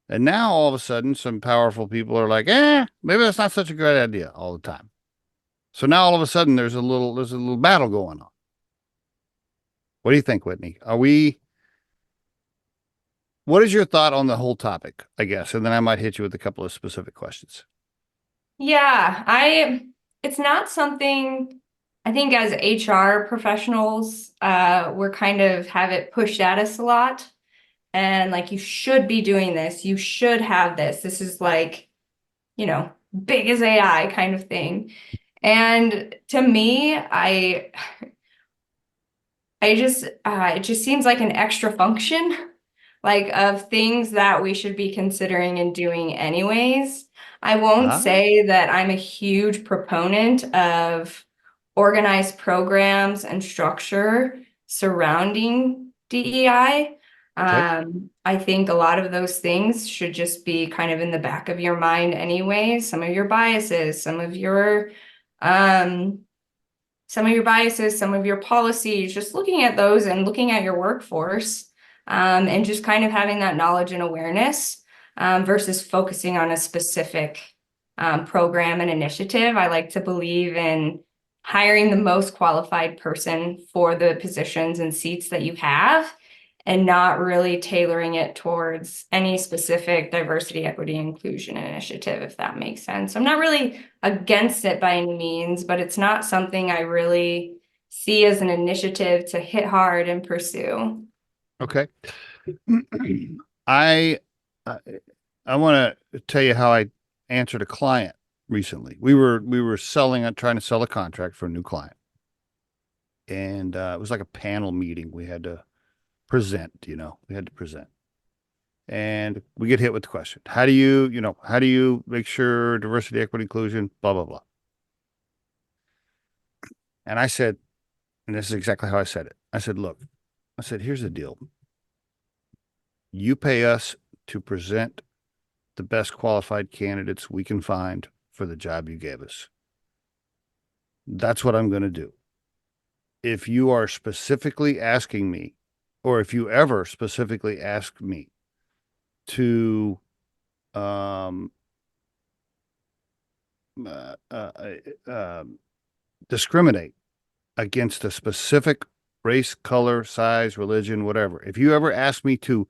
and now all of a sudden some powerful people are like, maybe that's not such a great idea all the time. So now all of a sudden there's a little battle going on. What do you think, Whitney? What is your thought on the whole topic, I guess? And then I might hit you with a couple of specific questions. Yeah, it's not something I think as HR professionals, we're kind of have it pushed at us a lot. And like, you should be doing this. You should have this. This is like, big as AI kind of thing. And to me, it just seems like an extra function, like of things that we should be considering and doing anyways. I won't Ah, say that I'm a huge proponent of organized programs and structure surrounding DEI. okay. I think a lot of those things should just be kind of in the back of your mind anyways. Um, some of your biases, some of your policies, just looking at those and looking at your workforce, and just kind of having that knowledge and awareness, versus focusing on a specific program and initiative. I like to believe in hiring the most qualified person for the positions and seats that you have and not really tailoring it towards any specific diversity, equity, inclusion initiative, if that makes sense. I'm not really against it by any means, but it's not something I really see as an initiative to hit hard and pursue. Okay. I I, I want to tell you how I answered a client recently. We were trying to sell a contract for a new client, and it was like a panel meeting. We had to present. We had to present, and we get hit with the question: how do you make sure diversity, equity, inclusion, blah blah blah. And I said, and this is exactly how I said it. I said, look, I said, here's the deal. You pay us to present the best qualified candidates we can find for the job you gave us. That's what I'm going to do. If you are specifically asking me, or if you ever specifically ask me to um, uh, uh, discriminate against a specific race, color, size, religion, whatever, if you ever ask me to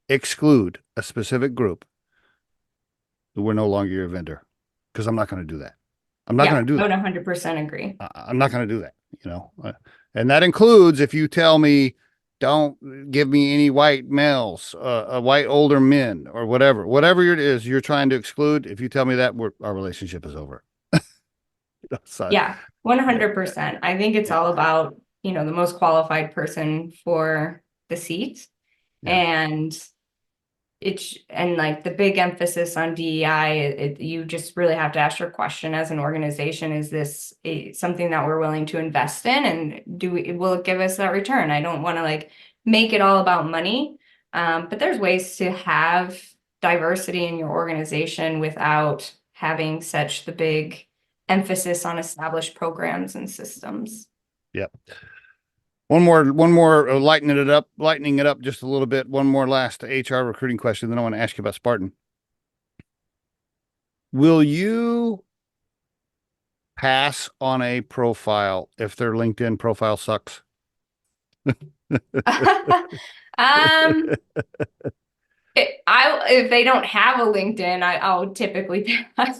exclude a specific group, we're no longer your vendor because I'm not going to do that. I'm not Yeah, going to do I would that. 100% agree. I'm not going to do that, and that includes if you tell me, don't give me any white males, white older men or whatever it is you're trying to exclude. If you tell me that, our relationship is over. So, Yeah, yeah, 100%. I think it's yeah, all about, the most qualified person for the seat. yeah, And and like the big emphasis on DEI, you just really have to ask your question as an organization, is this something that we're willing to invest in, and will it give us that return? I don't want to like make it all about money, but there's ways to have diversity in your organization without having such the big emphasis on established programs and systems. yeah. One more, lightening it up just a little bit. One more last HR recruiting question. Then I want to ask you about Spartan. Will you pass on a profile if their LinkedIn profile sucks? Um, if they don't have a LinkedIn, I'll typically pass.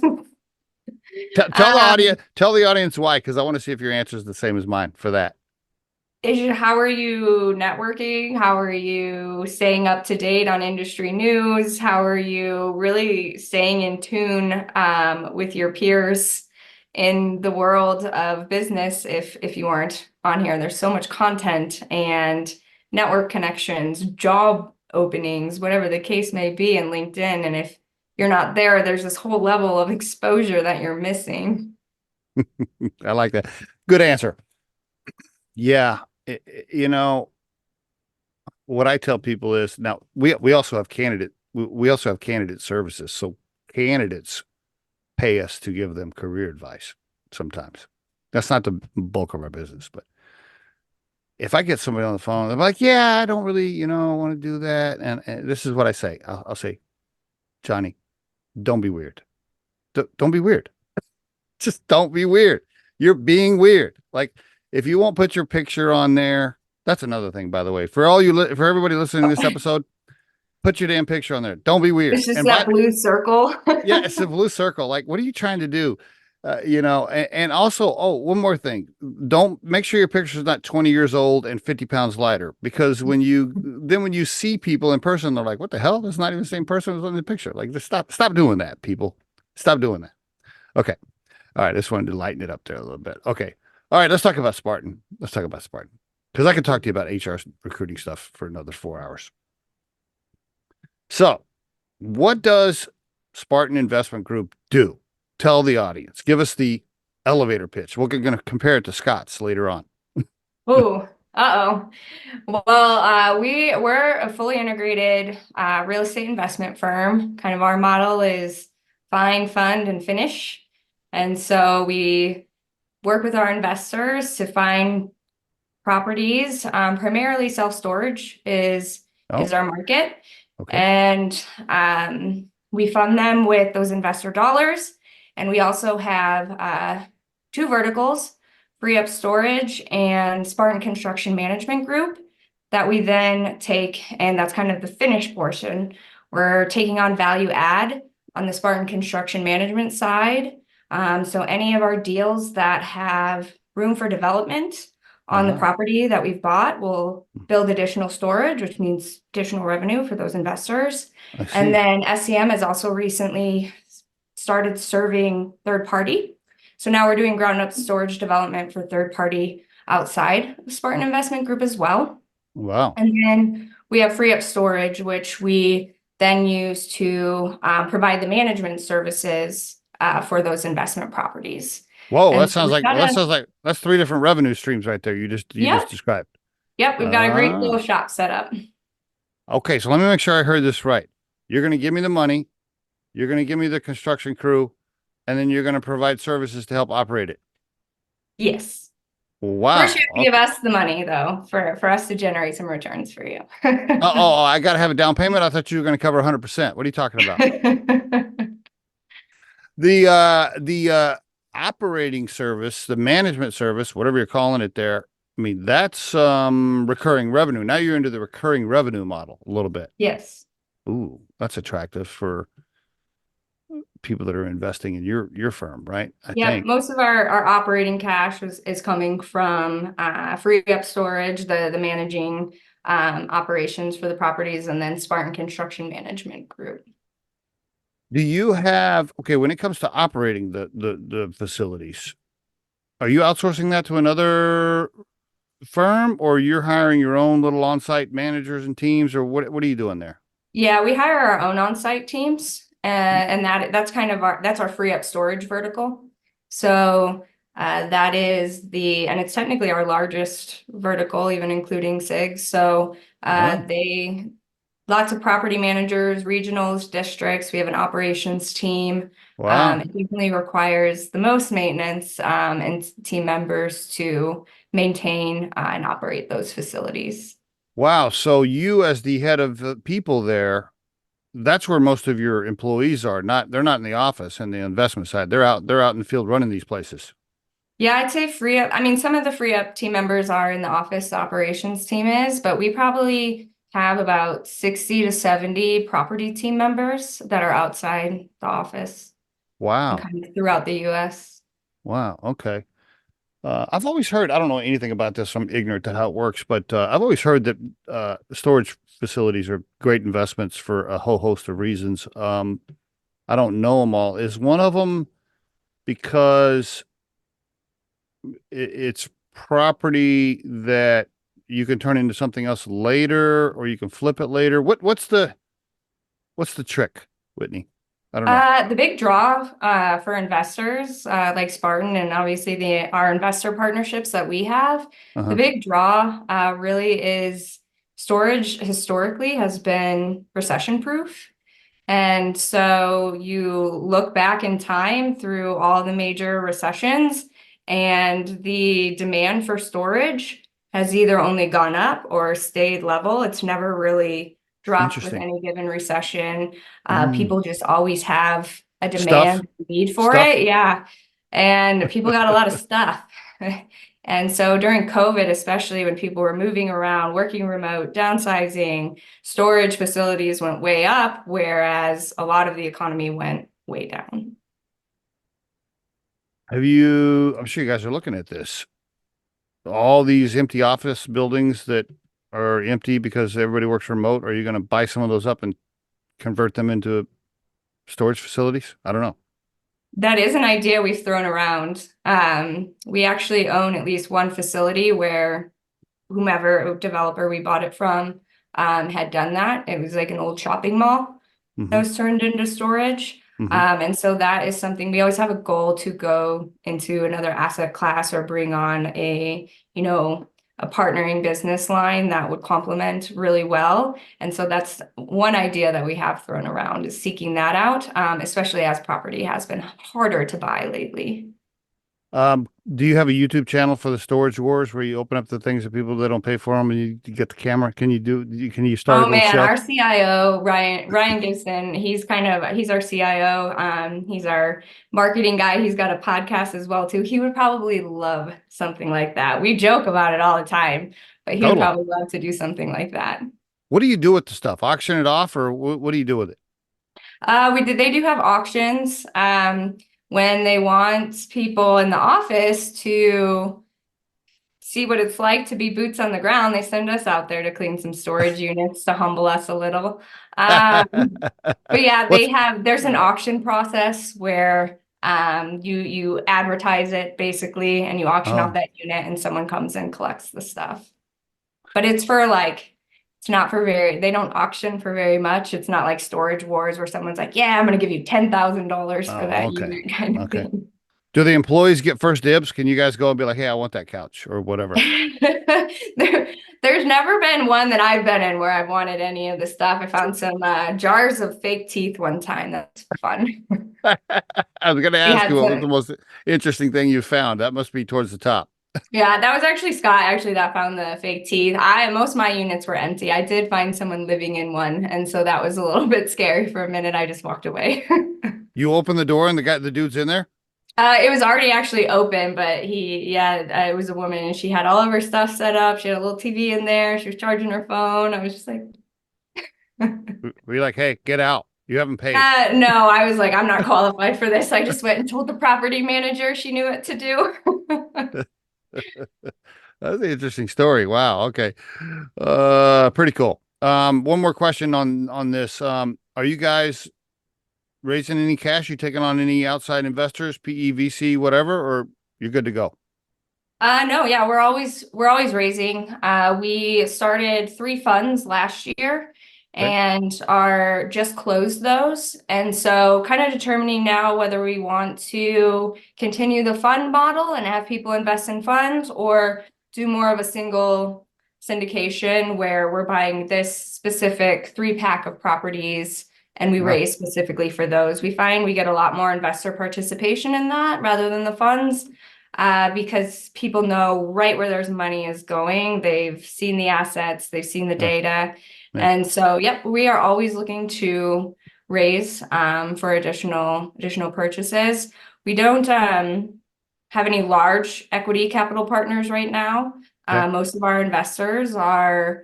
Tell the audience why, because I want to see if your answer is the same as mine for that. How are you networking? How are you staying up to date on industry news? How are you really staying in tune with your peers in the world of business if you aren't on here? There's so much content and network connections, job openings, whatever the case may be in LinkedIn. And if you're not there, there's this whole level of exposure that you're missing. I like that. Good answer. Yeah. You know, what I tell people is now we also have we also have candidate services. So candidates pay us to give them career advice sometimes. That's not the bulk of our business, but if I get somebody on the phone, they're like, yeah, I don't really, want to do that. And this is what I say. I'll say, Johnny, don't be weird. Don't be weird. Just don't be weird. You're being weird. Like, if you won't put your picture on there, that's another thing, by the way. For for everybody listening to this episode, put your damn picture on there. Don't be weird. It's just that blue circle. Yeah, it's a blue circle. Like, what are you trying to do? And also, oh, one more thing. Don't make sure your picture is not 20 years old and 50 pounds lighter, because when you see people in person, they're like, what the hell? That's not even the same person who's on the picture. Like, just stop doing that, people. Stop doing that. Okay. All right. I just wanted to lighten it up there a little bit. Okay. All right. Let's talk about Spartan. Because I could talk to you about HR recruiting stuff for another 4 hours. So, what does Spartan Investment Group do? Tell the audience. Give us the elevator pitch. We're going to compare it to Scott's later on. Oh, uh-oh. Well, we're a fully integrated real estate investment firm. Kind of our model is find, fund, and finish. And so we work with our investors to find properties. Primarily self-storage is our market. Okay. And we fund them with those investor dollars. And we also have 2 verticals, Free Up Storage and Spartan Construction Management Group, that we then take, and that's kind of the finished portion. We're taking on value add on the Spartan Construction Management side. So any of our deals that have room for development on the property that we've bought will build additional storage, which means additional revenue for those investors. And then SCM has also recently started serving third party. So now we're doing ground up storage development for third party outside of Spartan Investment Group as well. Wow. And then we have Free Up Storage, which we then use to provide the management services for those investment properties. Whoa, that sounds like that's 3 different revenue streams right there. You just described. Yep, we've got a great little shop set up. Okay, so let me make sure I heard this right. You're going to give me the money, you're going to give me the construction crew, and then you're going to provide services to help operate it. Yes. Wow. First, you have to give us the money, though, for us to generate some returns for you. I got to have a down payment? I thought you were going to cover 100%. What are you talking about? The operating service, the management service, whatever you're calling it there, I mean, that's recurring revenue. Now you're into the recurring revenue model a little bit. Yes. Ooh, that's attractive for people that are investing in your firm, right? I think most of our operating cash is coming from Free Up Storage, the managing operations for the properties, and then Spartan Construction Management Group. Do you have, when it comes to operating the facilities, are you outsourcing that to another firm, or you're hiring your own little on-site managers and teams, or what are you doing there? Yeah, we hire our own on-site teams, and that's kind of our Free Up Storage vertical. So that is and it's technically our largest vertical, even including SIG. So lots of property managers, regionals, districts. We have an operations team. Wow. It definitely requires the most maintenance and team members to maintain and operate those facilities. Wow. So you, as the head of the people there, that's where most of your employees are. They're not in the office and the investment side. They're out in the field running these places. Yeah, I'd say free up. I mean, some of the free up team members are in the office, the operations team is, but we probably have about 60 to 70 property team members that are outside the office and Wow. kind of throughout the US. Wow. Okay. I've always heard, I don't know anything about this, I'm ignorant to how it works, but I've always heard that storage facilities are great investments for a whole host of reasons. I don't know them all. Is one of them because it's property that you can turn into something else later, or you can flip it later? What's the trick, Whitney? I don't know. The big draw for investors like Spartan and obviously our investor partnerships that we have, the Uh-huh. big draw really is storage historically has been recession proof. And so you look back in time through all the major recessions, and the demand for storage has either only gone up or stayed level. It's never really dropped with Interesting. any given recession. Mm. People just always have a Stuff, demand, need for stuff. it. Yeah. And people got a lot of stuff. And so during COVID, especially when people were moving around, working remote, downsizing, storage facilities went way up, whereas a lot of the economy went way down. I'm sure you guys are looking at this. All these empty office buildings that are empty because everybody works remote, are you going to buy some of those up and convert them into storage facilities? I don't know. That is an idea we've thrown around. We actually own at least one facility where whomever developer we bought it from had done that. It was like an old shopping mall that Hmm. was turned into storage. Hmm. And so that is something we always have a goal to go into another asset class or bring on a partnering business line that would complement really well. And so that's one idea that we have thrown around is seeking that out, especially as property has been harder to buy lately. Do you have a YouTube channel for the Storage Wars where you open up the things that people that don't pay for them and you get the camera? Can you start a Oh little man, show? our CIO, Ryan Gibson, he's our CIO. He's our marketing guy. He's got a podcast as well too. He would probably love something like that. We joke about it all the time, but he would Totally. probably love to do something like that. What do you do with the stuff? Auction it off, or what do you do with it? They do have auctions when they want people in the office to see what it's like to be boots on the ground. They send us out there to clean some storage units to humble us a little. Um, but yeah, What's there's an auction process where you advertise it basically and you auction off oh that unit and someone comes and collects the stuff. But it's for like it's not for very they don't auction for very much. It's not like Storage Wars where someone's like, yeah, I'm gonna give you $10,000 for oh that okay. unit kind of Okay. thing. Do the employees get first dibs? Can you guys go and be like, hey, I want that couch or whatever? There's never been one that I've been in where I've wanted any of the stuff. I found some jars of fake teeth one time. That's fun. I was going to We ask you had what was the some, most interesting thing you found. That must be towards the top. yeah, that was actually Scott actually that found the fake teeth. Most of my units were empty. I did find someone living in one, and so that was a little bit scary for a minute. I just walked away. You open the door and the dude's in there? It was already actually open, but it was a woman and she had all of her stuff set up. She had a little TV in there. She was charging her phone. I was just like, Were you like, hey, get out? You haven't paid. no, I was like, I'm not qualified for this. I just went and told the property manager she knew what to do. That's an interesting story. Wow. Okay. Pretty cool. One more question on this. Are you guys raising any cash? You taking on any outside investors, PE, VC, whatever, or you're good to go? No, yeah, we're always raising. We started 3 funds last year Okay. and are just closed those. And so kind of determining now whether we want to continue the fund model and have people invest in funds or do more of a single syndication where we're buying this specific 3-pack of properties and we Wow. raise specifically for those. We find we get a lot more investor participation in that rather than the funds because people know right where there's money is going. They've seen the assets, they've seen the Yeah. data. Yeah. And so, yep, we are always looking to raise for additional purchases. We don't have any large equity capital partners right now. Okay. Most of our investors are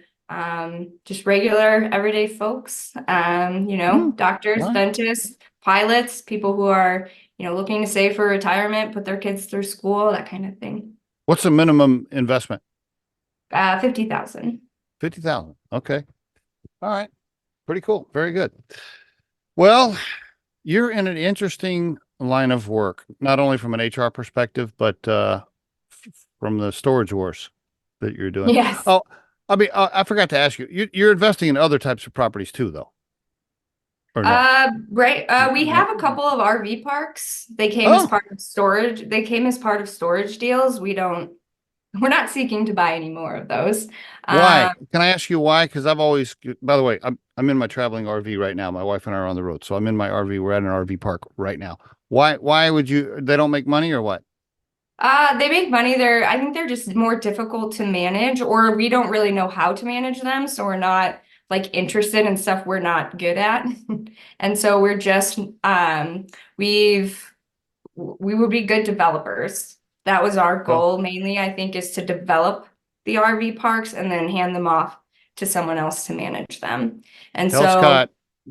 just regular everyday folks, doctors, Right. dentists, pilots, people who are, looking to save for retirement, put their kids through school, that kind of thing. What's the minimum investment? 50,000. 50,000. Okay. All right. Pretty cool. Very good. Well, you're in an interesting line of work, not only from an HR perspective, but from the storage wars that you're doing. Yes. Oh, I mean, I forgot to ask you, you're investing in other types of properties too, though, or no? Right. We No. have a couple of RV parks. They came as Oh, part of storage. They came as part of storage deals. We're not seeking to buy any more of those. why? Can I ask you why? Because I've always, by the way, I'm in my traveling RV right now. My wife and I are on the road, so I'm in my RV. We're at an RV park right now. Why would you? They don't make money or what? They make money. I think they're just more difficult to manage, or we don't really know how to manage them. So we're not like interested in stuff we're not good at. And so we're just, we would be good developers. That was our Oh, goal mainly, I think, is to develop the RV parks and then hand them off to someone else to manage them. And tell so,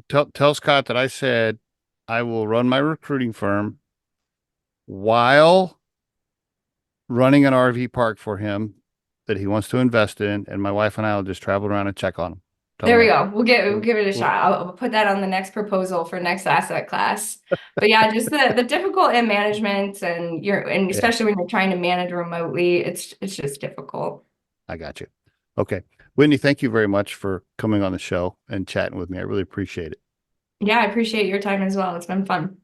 Scott, tell Scott that I said I will run my recruiting firm while running an RV park for him that he wants to invest in, and my wife and I will just travel around and check on him. Tell there him we that. go. We'll give it a shot. I'll put that on the next proposal for next asset class. But yeah, just the difficult in management and Yeah, especially when you're trying to manage remotely, it's just difficult. I got you. Okay. Whitney, thank you very much for coming on the show and chatting with me. I really appreciate it. Yeah, I appreciate your time as well. It's been fun.